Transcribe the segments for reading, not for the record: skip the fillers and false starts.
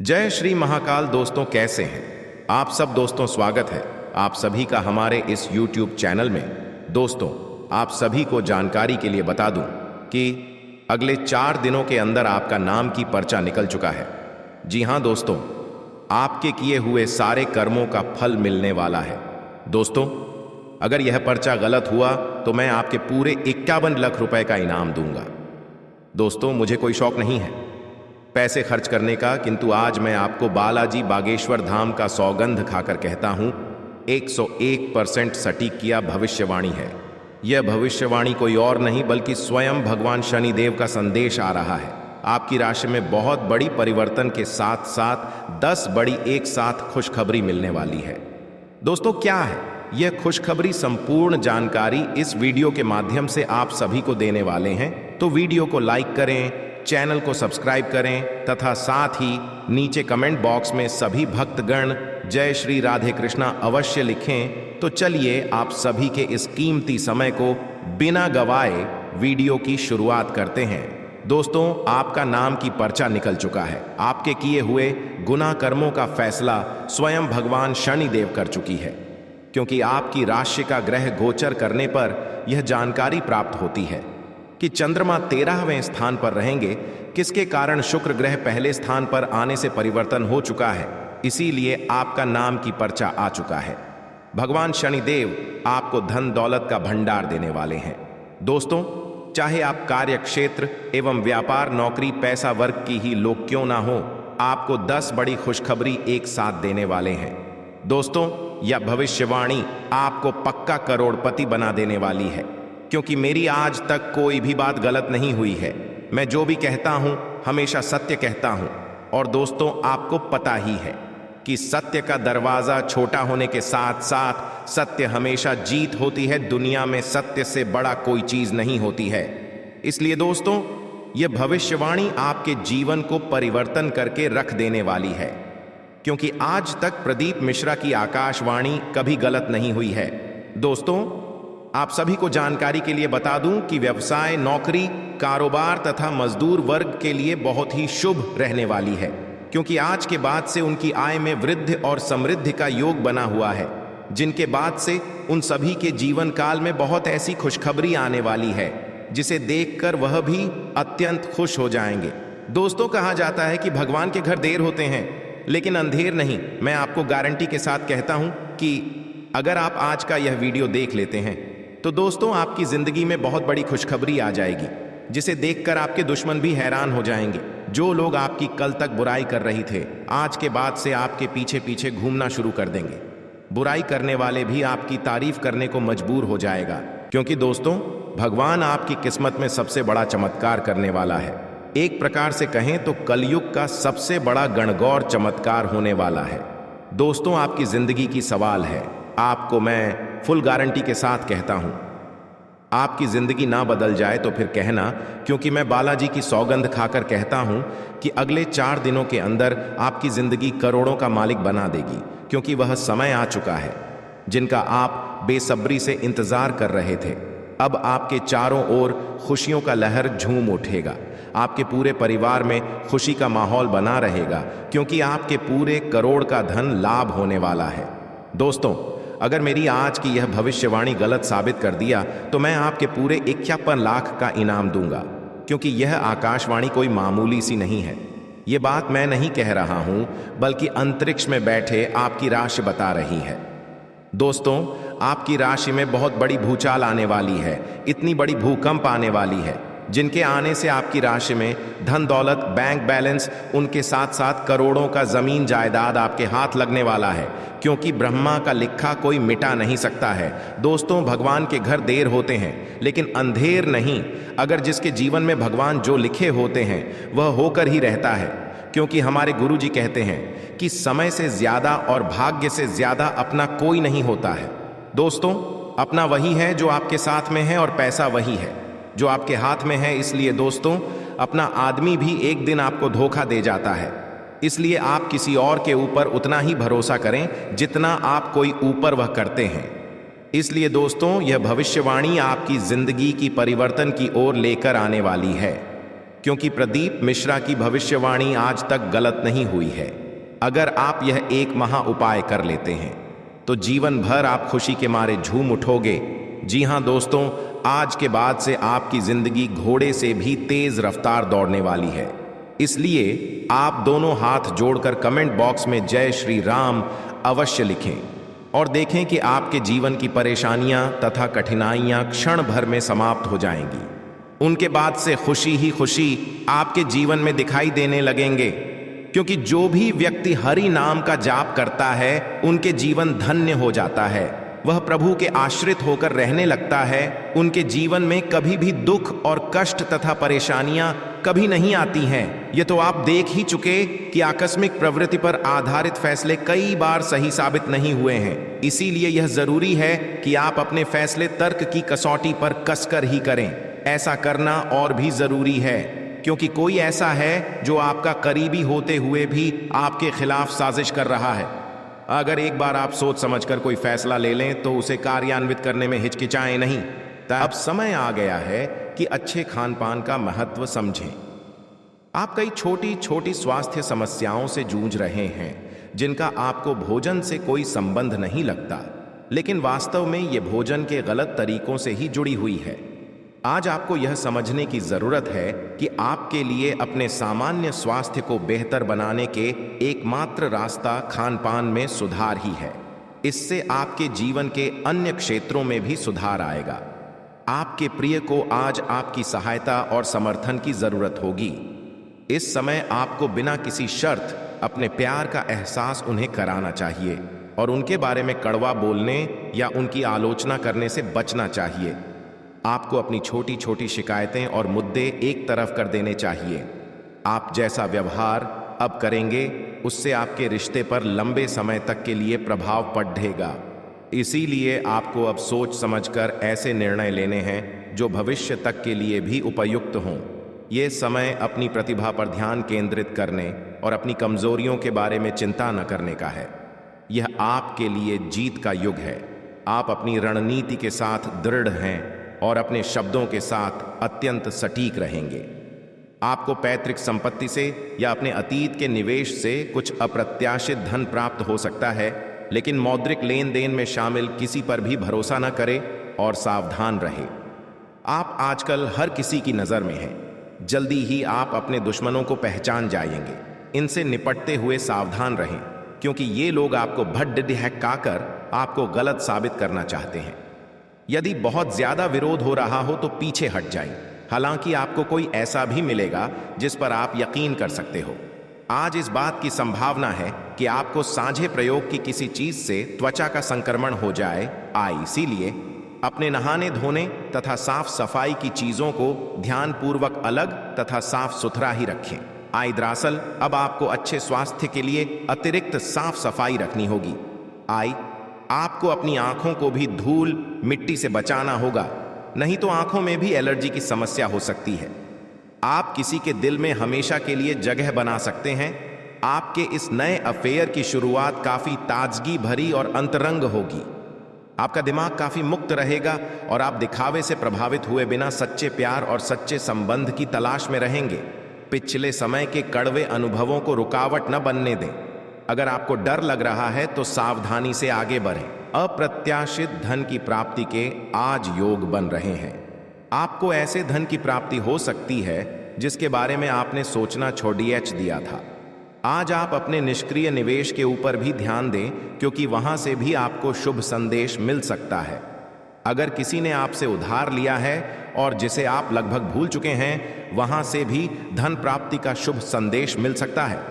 जय श्री महाकाल। दोस्तों कैसे हैं आप सब। दोस्तों स्वागत है आप सभी का हमारे इस YouTube चैनल में। दोस्तों आप सभी को जानकारी के लिए बता दूं कि अगले 4 दिनों के अंदर आपका नाम की पर्चा निकल चुका है। जी हां दोस्तों, आपके किए हुए सारे कर्मों का फल मिलने वाला है। दोस्तों अगर यह पर्चा गलत हुआ तो मैं आपके पूरे 51 लाख रुपए का इनाम दूंगा। दोस्तों मुझे कोई शौक नहीं है पैसे खर्च करने का, किंतु आज मैं आपको बालाजी बागेश्वर धाम का सौगंध खाकर कहता हूं 101% सटीक किया भविष्यवाणी है। यह भविष्यवाणी कोई और नहीं बल्कि स्वयं भगवान शनिदेव का संदेश आ रहा है। आपकी राशि में बहुत बड़ी परिवर्तन के साथ साथ 10 बड़ी एक साथ खुशखबरी मिलने वाली है। दोस्तों क्या है यह खुशखबरी? संपूर्ण जानकारी इस वीडियो के माध्यम से आप सभी को देने वाले हैं, तो वीडियो को लाइक करें, चैनल को सब्सक्राइब करें तथा साथ ही नीचे कमेंट बॉक्स में सभी भक्तगण जय श्री राधे कृष्णा अवश्य लिखें। तो चलिए आप सभी के इस कीमती समय को बिना गवाए वीडियो की शुरुआत करते हैं। दोस्तों आपका नाम की पर्चा निकल चुका है। आपके किए हुए गुनाह कर्मों का फैसला स्वयं भगवान शनिदेव कर चुकी है, क्योंकि आपकी राशि का ग्रह गोचर करने पर यह जानकारी प्राप्त होती है कि चंद्रमा 13वें स्थान पर रहेंगे, किसके कारण शुक्र ग्रह पहले स्थान पर आने से परिवर्तन हो चुका है। इसीलिए आपका नाम की पर्चा आ चुका है। भगवान शनिदेव आपको धन दौलत का भंडार देने वाले हैं। दोस्तों चाहे आप कार्य क्षेत्र एवं व्यापार नौकरी पैसा वर्ग की ही लोग क्यों ना हो, आपको 10 बड़ी खुशखबरी एक साथ देने वाले हैं। दोस्तों यह भविष्यवाणी आपको पक्का करोड़पति बना देने वाली है, क्योंकि मेरी आज तक कोई भी बात गलत नहीं हुई है। मैं जो भी कहता हूं हमेशा सत्य कहता हूं। और दोस्तों आपको पता ही है कि सत्य का दरवाजा छोटा होने के साथ साथ सत्य हमेशा जीत होती है। दुनिया में सत्य से बड़ा कोई चीज नहीं होती है। इसलिए दोस्तों यह भविष्यवाणी आपके जीवन को परिवर्तन करके रख देने वाली है, क्योंकि आज तक प्रदीप मिश्रा की आकाशवाणी कभी गलत नहीं हुई है। दोस्तों आप सभी को जानकारी के लिए बता दूं कि व्यवसाय नौकरी कारोबार तथा मजदूर वर्ग के लिए बहुत ही शुभ रहने वाली है, क्योंकि आज के बाद से उनकी आय में वृद्धि और समृद्धि का योग बना हुआ है, जिनके बाद से उन सभी के जीवन काल में बहुत ऐसी खुशखबरी आने वाली है जिसे देखकर वह भी अत्यंत खुश हो जाएंगे। दोस्तों कहा जाता है कि भगवान के घर देर होते हैं लेकिन अंधेर नहीं। मैं आपको गारंटी के साथ कहता हूं कि अगर आप आज का यह वीडियो देख लेते हैं तो दोस्तों आपकी जिंदगी में बहुत बड़ी खुशखबरी आ जाएगी, जिसे देखकर आपके दुश्मन भी हैरान हो जाएंगे। जो लोग आपकी कल तक बुराई कर रही थे, आज के बाद से आपके पीछे पीछे घूमना शुरू कर देंगे। बुराई करने वाले भी आपकी तारीफ करने को मजबूर हो जाएगा, क्योंकि दोस्तों भगवान आपकी किस्मत में सबसे बड़ा चमत्कार करने वाला है। एक प्रकार से कहें तो कलयुग का सबसे बड़ा गणगौर चमत्कार होने वाला है। दोस्तों आपकी जिंदगी की सवाल है। आपको मैं फुल गारंटी के साथ कहता हूं, आपकी जिंदगी ना बदल जाए तो फिर कहना, क्योंकि मैं बालाजी की सौगंध खाकर कहता हूं कि अगले 4 दिनों के अंदर आपकी जिंदगी करोड़ों का मालिक बना देगी, क्योंकि वह समय आ चुका है जिनका आप बेसब्री से इंतजार कर रहे थे। अब आपके चारों ओर खुशियों का लहर झूम उठेगा। आपके पूरे परिवार में खुशी का माहौल बना रहेगा, क्योंकि आपके पूरे करोड़ का धन लाभ होने वाला है। दोस्तों अगर मेरी आज की यह भविष्यवाणी गलत साबित कर दिया तो मैं आपके पूरे 51 लाख का इनाम दूंगा, क्योंकि यह आकाशवाणी कोई मामूली सी नहीं है। यह बात मैं नहीं कह रहा हूं बल्कि अंतरिक्ष में बैठे आपकी राशि बता रही है। दोस्तों आपकी राशि में बहुत बड़ी भूचाल आने वाली है, इतनी बड़ी भूकंप आने वाली है जिनके आने से आपकी राशि में धन दौलत बैंक बैलेंस उनके साथ साथ करोड़ों का जमीन जायदाद आपके हाथ लगने वाला है, क्योंकि ब्रह्मा का लिखा कोई मिटा नहीं सकता है। दोस्तों भगवान के घर देर होते हैं लेकिन अंधेर नहीं। अगर जिसके जीवन में भगवान जो लिखे होते हैं वह होकर ही रहता है, क्योंकि हमारे गुरु जी कहते हैं कि समय से ज्यादा और भाग्य से ज्यादा अपना कोई नहीं होता है। दोस्तों अपना वही है जो आपके साथ में है और पैसा वही है जो आपके हाथ में है। इसलिए दोस्तों अपना आदमी भी एक दिन आपको धोखा दे जाता है, इसलिए आप किसी और के ऊपर उतना ही भरोसा करें जितना आप कोई ऊपर वह करते हैं। इसलिए दोस्तों यह भविष्यवाणी आपकी जिंदगी की परिवर्तन की ओर लेकर आने वाली है, क्योंकि प्रदीप मिश्रा की भविष्यवाणी आज तक गलत नहीं हुई है। अगर आप यह एक महा उपाय कर लेते हैं तो जीवन भर आप खुशी के मारे झूम उठोगे। जी हां दोस्तों, आज के बाद से आपकी जिंदगी घोड़े से भी तेज रफ्तार दौड़ने वाली है। इसलिए आप दोनों हाथ जोड़कर कमेंट बॉक्स में जय श्री राम अवश्य लिखें और देखें कि आपके जीवन की परेशानियां तथा कठिनाइयां क्षण भर में समाप्त हो जाएंगी। उनके बाद से खुशी ही खुशी आपके जीवन में दिखाई देने लगेंगे, क्योंकि जो भी व्यक्ति हरि नाम का जाप करता है उनके जीवन धन्य हो जाता है। वह प्रभु के आश्रित होकर रहने लगता है। उनके जीवन में कभी भी दुख और कष्ट तथा परेशानियां कभी नहीं आती हैं। ये तो आप देख ही चुके कि आकस्मिक प्रवृत्ति पर आधारित फैसले कई बार सही साबित नहीं हुए हैं। इसीलिए यह जरूरी है कि आप अपने फैसले तर्क की कसौटी पर कसकर ही करें। ऐसा करना और भी जरूरी है, क्योंकि कोई ऐसा है जो आपका करीबी होते हुए भी आपके खिलाफ साजिश कर रहा है। अगर एक बार आप सोच समझकर कोई फैसला ले लें तो उसे कार्यान्वित करने में हिचकिचाएं नहीं। अब समय आ गया है कि अच्छे खान पान का महत्व समझें। आप कई छोटी छोटी स्वास्थ्य समस्याओं से जूझ रहे हैं जिनका आपको भोजन से कोई संबंध नहीं लगता, लेकिन वास्तव में ये भोजन के गलत तरीकों से ही जुड़ी हुई है। आज आपको यह समझने की जरूरत है कि आपके लिए अपने सामान्य स्वास्थ्य को बेहतर बनाने के एकमात्र रास्ता खान पान में सुधार ही है। इससे आपके जीवन के अन्य क्षेत्रों में भी सुधार आएगा। आपके प्रिय को आज आपकी सहायता और समर्थन की जरूरत होगी। इस समय आपको बिना किसी शर्त अपने प्यार का एहसास उन्हें कराना चाहिए और उनके बारे में कड़वा बोलने या उनकी आलोचना करने से बचना चाहिए। आपको अपनी छोटी छोटी शिकायतें और मुद्दे एक तरफ कर देने चाहिए। आप जैसा व्यवहार अब करेंगे उससे आपके रिश्ते पर लंबे समय तक के लिए प्रभाव पड़ेगा। इसीलिए आपको अब सोच समझकर ऐसे निर्णय लेने हैं जो भविष्य तक के लिए भी उपयुक्त हों। ये समय अपनी प्रतिभा पर ध्यान केंद्रित करने और अपनी कमजोरियों के बारे में चिंता न करने का है। यह आपके लिए जीत का युग है। आप अपनी रणनीति के साथ दृढ़ हैं और अपने शब्दों के साथ अत्यंत सटीक रहेंगे। आपको पैतृक संपत्ति से या अपने अतीत के निवेश से कुछ अप्रत्याशित धन प्राप्त हो सकता है, लेकिन मौद्रिक लेन देन में शामिल किसी पर भी भरोसा न करें और सावधान रहे। आप आजकल हर किसी की नज़र में हैं। जल्दी ही आप अपने दुश्मनों को पहचान जाएंगे। इनसे निपटते हुए सावधान रहें, क्योंकि ये लोग आपको भड़काकर आपको गलत साबित करना चाहते हैं। यदि बहुत ज्यादा विरोध हो रहा हो तो पीछे हट जाएं। हालांकि आपको कोई ऐसा भी मिलेगा जिस पर आप यकीन कर सकते हो। आज इस बात की संभावना है कि आपको साझे प्रयोग की किसी चीज से त्वचा का संक्रमण हो जाए। इसीलिए अपने नहाने धोने तथा साफ सफाई की चीजों को ध्यानपूर्वक अलग तथा साफ सुथरा ही रखें। दरअसल अब आपको अच्छे स्वास्थ्य के लिए अतिरिक्त साफ सफाई रखनी होगी। आपको अपनी आंखों को भी धूल मिट्टी से बचाना होगा, नहीं तो आंखों में भी एलर्जी की समस्या हो सकती है। आप किसी के दिल में हमेशा के लिए जगह बना सकते हैं। आपके इस नए अफेयर की शुरुआत काफी ताजगी भरी और अंतरंग होगी। आपका दिमाग काफी मुक्त रहेगा और आप दिखावे से प्रभावित हुए बिना सच्चे प्यार और सच्चे संबंध की तलाश में रहेंगे। पिछले समय के कड़वे अनुभवों को रुकावट न बनने दें। अगर आपको डर लग रहा है तो सावधानी से आगे बढ़ें। अप्रत्याशित धन की प्राप्ति के आज योग बन रहे हैं। आपको ऐसे धन की प्राप्ति हो सकती है जिसके बारे में आपने सोचना छोड़ दिया था। आज आप अपने निष्क्रिय निवेश के ऊपर भी ध्यान दें, क्योंकि वहां से भी आपको शुभ संदेश मिल सकता है। अगर किसी ने आपसे उधार लिया है और जिसे आप लगभग भूल चुके हैं, वहां से भी धन प्राप्ति का शुभ संदेश मिल सकता है।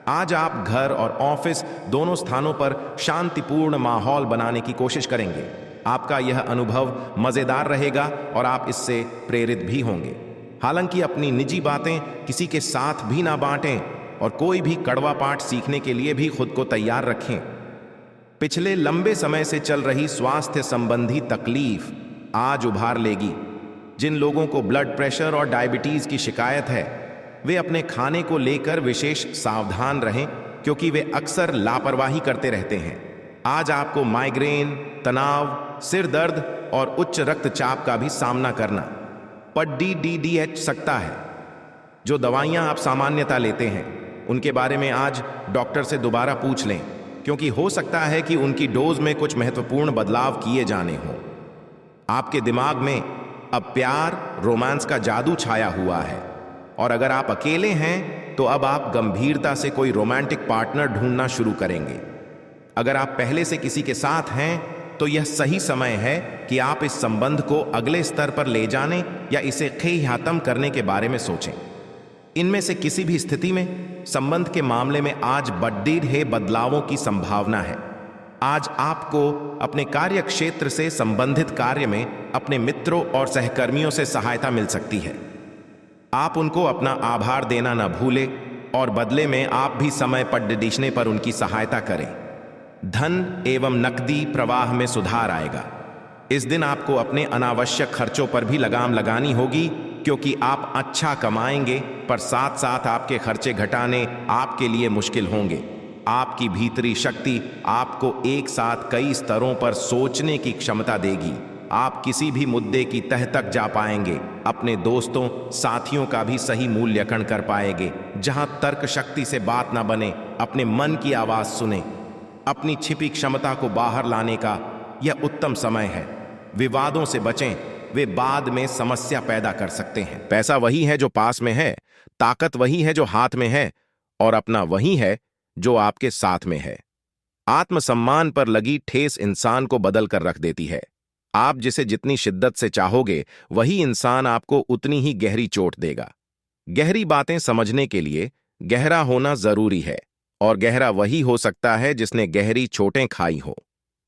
आज आप घर और ऑफिस दोनों स्थानों पर शांतिपूर्ण माहौल बनाने की कोशिश करेंगे। आपका यह अनुभव मजेदार रहेगा और आप इससे प्रेरित भी होंगे। हालांकि अपनी निजी बातें किसी के साथ भी ना बांटें और कोई भी कड़वा पाठ सीखने के लिए भी खुद को तैयार रखें। पिछले लंबे समय से चल रही स्वास्थ्य संबंधी तकलीफ आज उभार लेगी। जिन लोगों को ब्लड प्रेशर और डायबिटीज की शिकायत है, वे अपने खाने को लेकर विशेष सावधान रहें, क्योंकि वे अक्सर लापरवाही करते रहते हैं। आज आपको माइग्रेन, तनाव, सिर दर्द और उच्च रक्तचाप का भी सामना करना पड़ सकता है। जो दवाइयां आप सामान्यतः लेते हैं उनके बारे में आज डॉक्टर से दोबारा पूछ लें, क्योंकि हो सकता है कि उनकी डोज में कुछ महत्वपूर्ण बदलाव किए जाने हों। आपके दिमाग में अब प्यार, रोमांस का जादू छाया हुआ है, और अगर आप अकेले हैं तो अब आप गंभीरता से कोई रोमांटिक पार्टनर ढूंढना शुरू करेंगे। अगर आप पहले से किसी के साथ हैं तो यह सही समय है कि आप इस संबंध को अगले स्तर पर ले जाने या इसे खत्म करने के बारे में सोचें। इनमें से किसी भी स्थिति में संबंध के मामले में आज बड़े बदलावों की संभावना है। आज आपको अपने कार्य क्षेत्र से संबंधित कार्य में अपने मित्रों और सहकर्मियों से सहायता मिल सकती है। आप उनको अपना आभार देना न भूलें और बदले में आप भी समय पड़ने पर उनकी सहायता करें। धन एवं नकदी प्रवाह में सुधार आएगा। इस दिन आपको अपने अनावश्यक खर्चों पर भी लगाम लगानी होगी, क्योंकि आप अच्छा कमाएंगे पर साथ साथ आपके खर्चे घटाने आपके लिए मुश्किल होंगे। आपकी भीतरी शक्ति आपको एक साथ कई स्तरों पर सोचने की क्षमता देगी। आप किसी भी मुद्दे की तह तक जा पाएंगे, अपने दोस्तों साथियों का भी सही मूल्यांकन कर पाएंगे। जहां तर्क शक्ति से बात ना बने, अपने मन की आवाज सुने। अपनी छिपी क्षमता को बाहर लाने का यह उत्तम समय है। विवादों से बचें, वे बाद में समस्या पैदा कर सकते हैं। पैसा वही है जो पास में है, ताकत वही है जो हाथ में है, और अपना वही है जो आपके साथ में है। आत्मसम्मान पर लगी ठेस इंसान को बदल कर रख देती है। आप जिसे जितनी शिद्दत से चाहोगे, वही इंसान आपको उतनी ही गहरी चोट देगा। गहरी बातें समझने के लिए गहरा होना जरूरी है, और गहरा वही हो सकता है जिसने गहरी चोटें खाई हो।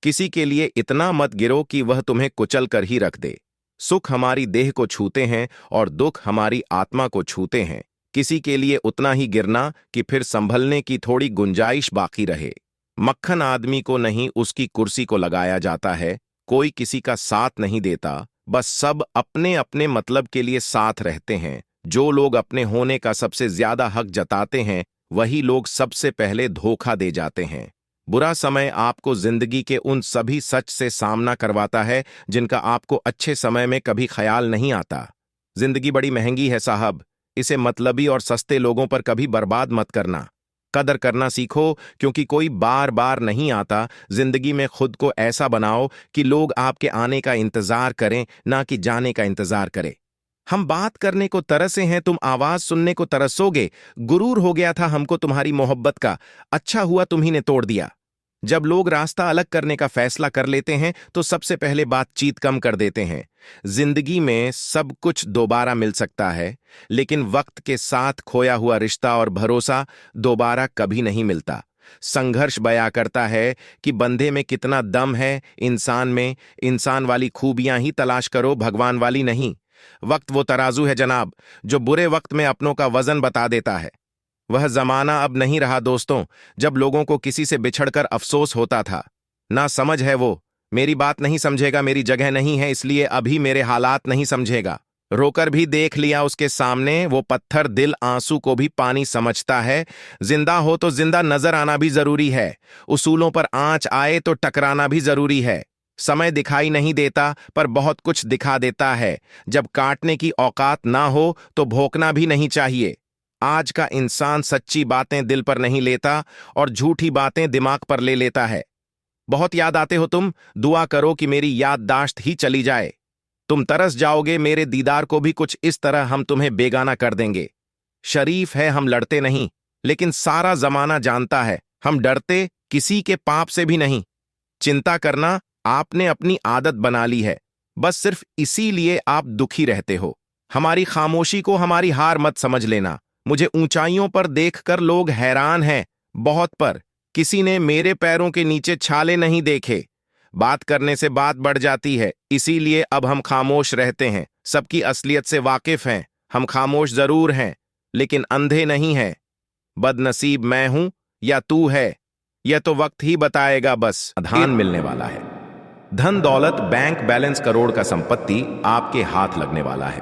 किसी के लिए इतना मत गिरो कि वह तुम्हें कुचल कर ही रख दे। सुख हमारी देह को छूते हैं और दुख हमारी आत्मा को छूते हैं। किसी के लिए उतना ही गिरना कि फिर संभलने की थोड़ी गुंजाइश बाकी रहे। मक्खन आदमी को नहीं, उसकी कुर्सी को लगाया जाता है। कोई किसी का साथ नहीं देता, बस सब अपने अपने मतलब के लिए साथ रहते हैं। जो लोग अपने होने का सबसे ज्यादा हक जताते हैं, वही लोग सबसे पहले धोखा दे जाते हैं। बुरा समय आपको जिंदगी के उन सभी सच से सामना करवाता है जिनका आपको अच्छे समय में कभी ख्याल नहीं आता। जिंदगी बड़ी महंगी है साहब, इसे मतलबी और सस्ते लोगों पर कभी बर्बाद मत करना। कदर करना सीखो, क्योंकि कोई बार बार नहीं आता। जिंदगी में खुद को ऐसा बनाओ कि लोग आपके आने का इंतजार करें, ना कि जाने का इंतजार करें। हम बात करने को तरसे हैं, तुम आवाज सुनने को तरसोगे। गुरूर हो गया था हमको तुम्हारी मोहब्बत का, अच्छा हुआ तुम्ही ने तोड़ दिया। जब लोग रास्ता अलग करने का फैसला कर लेते हैं तो सबसे पहले बातचीत कम कर देते हैं। जिंदगी में सब कुछ दोबारा मिल सकता है, लेकिन वक्त के साथ खोया हुआ रिश्ता और भरोसा दोबारा कभी नहीं मिलता। संघर्ष बयां करता है कि बंदे में कितना दम है। इंसान में इंसान वाली खूबियां ही तलाश करो, भगवान वाली नहीं। वक्त वो तराजू है जनाब, जो बुरे वक्त में अपनों का वजन बता देता है। वह जमाना अब नहीं रहा दोस्तों, जब लोगों को किसी से बिछड़कर अफसोस होता था। ना समझ है वो, मेरी बात नहीं समझेगा, मेरी जगह नहीं है, इसलिए अभी मेरे हालात नहीं समझेगा। रोकर भी देख लिया उसके सामने, वो पत्थर दिल आंसू को भी पानी समझता है। जिंदा हो तो जिंदा नजर आना भी जरूरी है। उसूलों पर आंच आए तो टकराना भी जरूरी है। समय दिखाई नहीं देता, पर बहुत कुछ दिखा देता है। जब काटने की औकात ना हो तो भोंकना भी नहीं चाहिए। आज का इंसान सच्ची बातें दिल पर नहीं लेता और झूठी बातें दिमाग पर ले लेता है। बहुत याद आते हो तुम, दुआ करो कि मेरी याददाश्त ही चली जाए। तुम तरस जाओगे मेरे दीदार को भी, कुछ इस तरह हम तुम्हें बेगाना कर देंगे। शरीफ है हम लड़ते नहीं, लेकिन सारा जमाना जानता है हम डरते किसी के पाप से भी नहीं। चिंता करना आपने अपनी आदत बना ली है, बस सिर्फ इसीलिए आप दुखी रहते हो। हमारी खामोशी को हमारी हार मत समझ लेना। मुझे ऊंचाइयों पर देखकर लोग हैरान हैं, बहुत, पर किसी ने मेरे पैरों के नीचे छाले नहीं देखे। बात करने से बात बढ़ जाती है, इसीलिए अब हम खामोश रहते हैं। सबकी असलियत से वाकिफ हैं। हम खामोश जरूर हैं, लेकिन अंधे नहीं हैं। बदनसीब मैं हूं या तू है, यह तो वक्त ही बताएगा। बस धन मिलने वाला है, धन दौलत, बैंक बैलेंस, करोड़ का संपत्ति आपके हाथ लगने वाला है।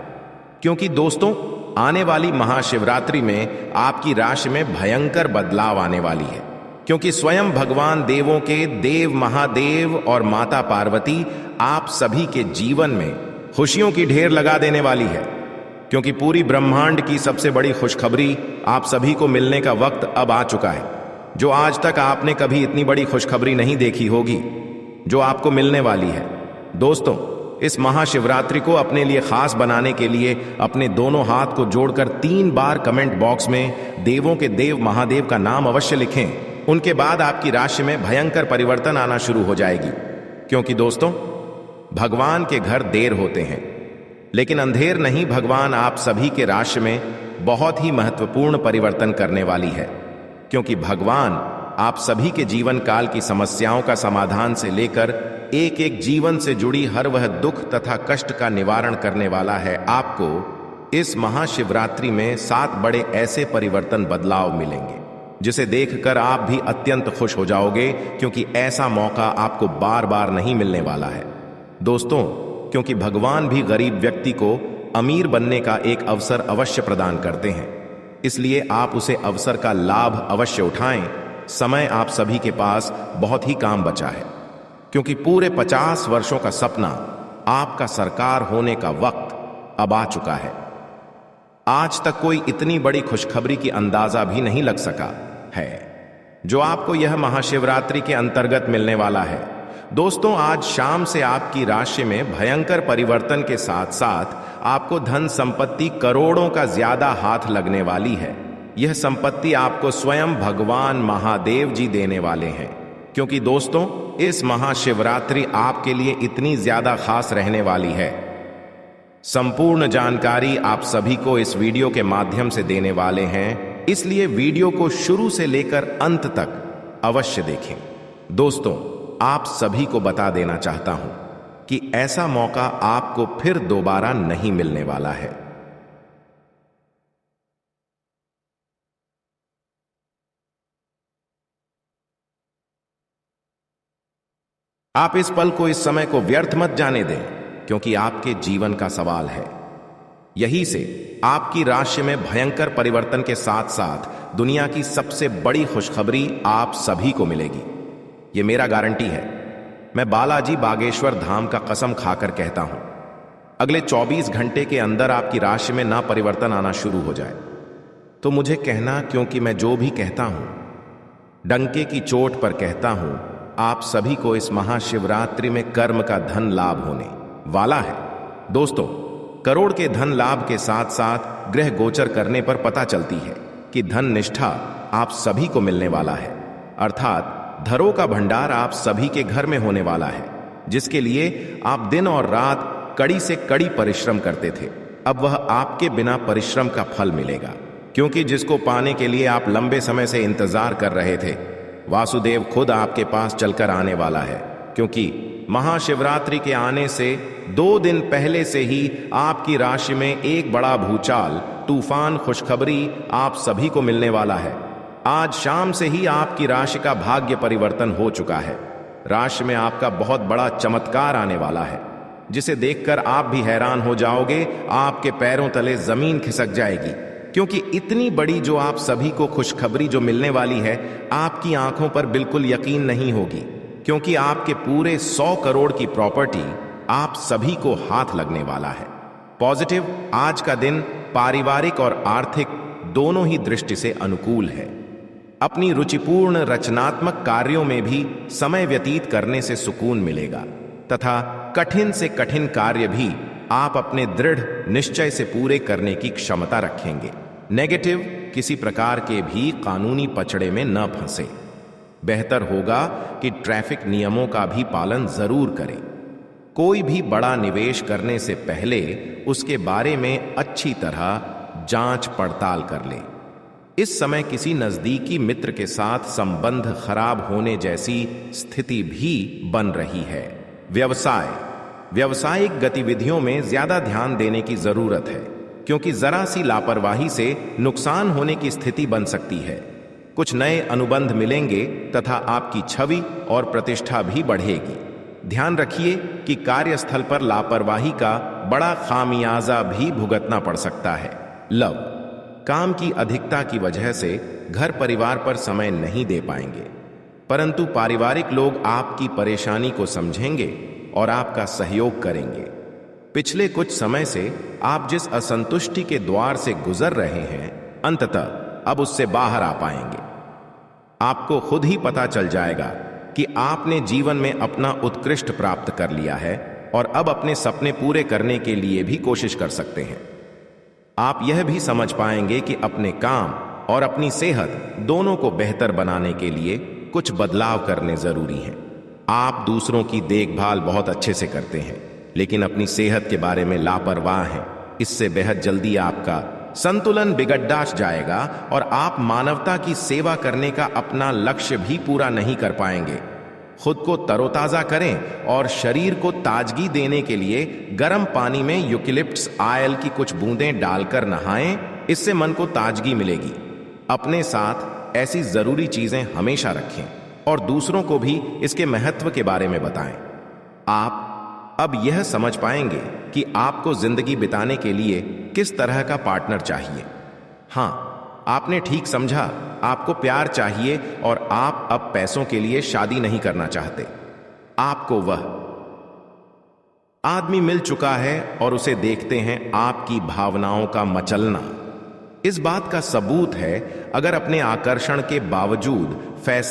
क्योंकि दोस्तों, आने वाली महाशिवरात्रि में आपकी राशि में भयंकर बदलाव आने वाली है। क्योंकि स्वयं भगवान देवों के देव महादेव और माता पार्वती आप सभी के जीवन में खुशियों की ढेर लगा देने वाली है। क्योंकि पूरी ब्रह्मांड की सबसे बड़ी खुशखबरी आप सभी को मिलने का वक्त अब आ चुका है। जो आज तक आपने कभी इतनी बड़ी खुशखबरी नहीं देखी होगी, जो आपको मिलने वाली है। दोस्तों, इस महाशिवरात्रि को अपने लिए खास बनाने के लिए अपने दोनों हाथ को जोड़कर 3 बार कमेंट बॉक्स में देवों के देव महादेव का नाम अवश्य लिखें। उनके बाद आपकी राशि में भयंकर परिवर्तन आना शुरू हो जाएगी। क्योंकि दोस्तों, भगवान के घर देर होते हैं, लेकिन अंधेर नहीं। भगवान आप सभी के राशि में बहुत ही महत्वपूर्ण परिवर्तन करने वाली है। क्योंकि भगवान आप सभी के जीवन काल की समस्याओं का समाधान से लेकर एक एक जीवन से जुड़ी हर वह दुख तथा कष्ट का निवारण करने वाला है। आपको इस महाशिवरात्रि में 7 बड़े ऐसे परिवर्तन बदलाव मिलेंगे जिसे देखकर आप भी अत्यंत खुश हो जाओगे, क्योंकि ऐसा मौका आपको बार बार नहीं मिलने वाला है। दोस्तों, क्योंकि भगवान भी गरीब व्यक्ति को अमीर बनने का एक अवसर अवश्य प्रदान करते हैं, इसलिए आप उसे अवसर का लाभ अवश्य उठाएं। समय आप सभी के पास बहुत ही काम बचा है, क्योंकि पूरे 50 वर्षों का सपना आपका सरकार होने का वक्त अब आ चुका है। आज तक कोई इतनी बड़ी खुशखबरी की अंदाजा भी नहीं लग सका है जो आपको यह महाशिवरात्रि के अंतर्गत मिलने वाला है। दोस्तों, आज शाम से आपकी राशि में भयंकर परिवर्तन के साथ साथ आपको धन संपत्ति करोड़ों का ज्यादा हाथ लगने वाली है। यह संपत्ति आपको स्वयं भगवान महादेव जी देने वाले हैं। क्योंकि दोस्तों, इस महाशिवरात्रि आपके लिए इतनी ज्यादा खास रहने वाली है। संपूर्ण जानकारी आप सभी को इस वीडियो के माध्यम से देने वाले हैं, इसलिए वीडियो को शुरू से लेकर अंत तक अवश्य देखें। दोस्तों, आप सभी को बता देना चाहता हूं कि ऐसा मौका आपको फिर दोबारा नहीं मिलने वाला है। आप इस पल को, इस समय को व्यर्थ मत जाने दें, क्योंकि आपके जीवन का सवाल है। यही से आपकी राशि में भयंकर परिवर्तन के साथ साथ दुनिया की सबसे बड़ी खुशखबरी आप सभी को मिलेगी। यह मेरा गारंटी है। मैं बालाजी बागेश्वर धाम का कसम खाकर कहता हूं, अगले 24 घंटे के अंदर आपकी राशि में ना परिवर्तन आना शुरू हो जाए तो मुझे कहना, क्योंकि मैं जो भी कहता हूं डंके की चोट पर कहता हूं। आप सभी को इस महाशिवरात्रि में कर्म का धन लाभ होने वाला है। दोस्तों, करोड़ के धन लाभ के साथ साथ ग्रह गोचर करने पर पता चलती है कि धन निष्ठा आप सभी को मिलने वाला है। अर्थात धरों का भंडार आप सभी के घर में होने वाला है, जिसके लिए आप दिन और रात कड़ी से कड़ी परिश्रम करते थे। अब वह आपके बिना परिश्रम का फल मिलेगा, क्योंकि जिसको पाने के लिए आप लंबे समय से इंतजार कर रहे थे, वासुदेव खुद आपके पास चलकर आने वाला है। क्योंकि महाशिवरात्रि के आने से 2 दिन पहले से ही आपकी राशि में एक बड़ा भूचाल, तूफान, खुशखबरी आप सभी को मिलने वाला है। आज शाम से ही आपकी राशि का भाग्य परिवर्तन हो चुका है। राशि में आपका बहुत बड़ा चमत्कार आने वाला है, जिसे देखकर आप भी हैरान हो जाओगे। आपके पैरों तले जमीन खिसक जाएगी, क्योंकि इतनी बड़ी जो आप सभी को खुशखबरी जो मिलने वाली है, आपकी आंखों पर बिल्कुल यकीन नहीं होगी। क्योंकि आपके पूरे 100 करोड़ की प्रॉपर्टी आप सभी को हाथ लगने वाला है। पॉजिटिव, आज का दिन पारिवारिक और आर्थिक दोनों ही दृष्टि से अनुकूल है। अपनी रुचिपूर्ण रचनात्मक कार्यों में भी समय व्यतीत करने से सुकून मिलेगा तथा कठिन से कठिन कार्य भी आप अपने दृढ़ निश्चय से पूरे करने की क्षमता रखेंगे। नेगेटिव, किसी प्रकार के भी कानूनी पचड़े में न फंसे। बेहतर होगा कि ट्रैफिक नियमों का भी पालन जरूर करें। कोई भी बड़ा निवेश करने से पहले उसके बारे में अच्छी तरह जांच पड़ताल कर ले। इस समय किसी नजदीकी मित्र के साथ संबंध खराब होने जैसी स्थिति भी बन रही है। व्यवसाय, व्यावसायिक गतिविधियों में ज्यादा ध्यान देने की जरूरत है, क्योंकि जरा सी लापरवाही से नुकसान होने की स्थिति बन सकती है। कुछ नए अनुबंध मिलेंगे तथा आपकी छवि और प्रतिष्ठा भी बढ़ेगी। ध्यान रखिए कि कार्यस्थल पर लापरवाही का बड़ा खामियाजा भी भुगतना पड़ सकता है। लव, काम की अधिकता की वजह से घर परिवार पर समय नहीं दे पाएंगे, परंतु पारिवारिक लोग आपकी परेशानी को समझेंगे और आपका सहयोग करेंगे। पिछले कुछ समय से आप जिस असंतुष्टि के द्वार से गुजर रहे हैं, अंततः अब उससे बाहर आ पाएंगे। आपको खुद ही पता चल जाएगा कि आपने जीवन में अपना उत्कृष्ट प्राप्त कर लिया है और अब अपने सपने पूरे करने के लिए भी कोशिश कर सकते हैं। आप यह भी समझ पाएंगे कि अपने काम और अपनी सेहत दोनों को बेहतर बनाने के लिए कुछ बदलाव करने जरूरी हैं। आप दूसरों की देखभाल बहुत अच्छे से करते हैं, लेकिन अपनी सेहत के बारे में लापरवाह हैं। इससे बेहद जल्दी आपका संतुलन बिगड़ जाएगा और आप मानवता की सेवा करने का अपना लक्ष्य भी पूरा नहीं कर पाएंगे। खुद को तरोताजा करें और शरीर को ताजगी देने के लिए गर्म पानी में यूकेलिप्टस ऑयल की कुछ बूंदें डालकर नहाएं। इससे मन को ताजगी मिलेगी। अपने साथ ऐसी जरूरी चीजें हमेशा रखें और दूसरों को भी इसके महत्व के बारे में बताएं। आप अब यह समझ पाएंगे कि आपको जिंदगी बिताने के लिए किस तरह का पार्टनर चाहिए। हां, आपने ठीक समझा, आपको प्यार चाहिए और आप अब पैसों के लिए शादी नहीं करना चाहते। आपको वह आदमी मिल चुका है और उसे देखते हैं आपकी भावनाओं का मचलना। इस बात का सबूत है, अगर अपने आकर्षण के बावजूद फैसला